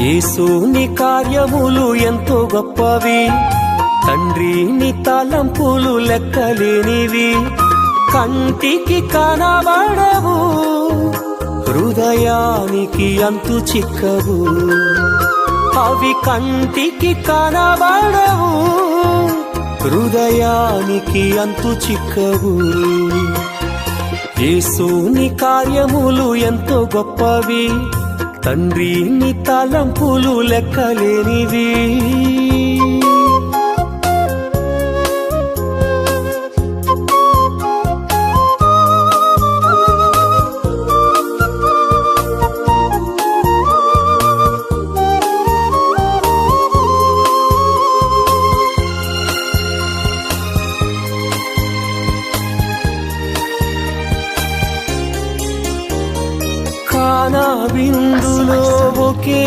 యేసుని కార్యములు ఎంతో గొప్పవి, తండ్రి నీ తలంపులు లెక్కలేనివి. కంటికి కనబడవు, హృదయానికి అంతు చిక్కవు. అవి కంటికి కనబడవు, హృదయానికి అంతు చిక్కవు. యేసుని కార్యములు ఎంతో గొప్పవి, తండ్రి నీ తలంపులు లెక్కలేనివి. కానా విందులో ఒకే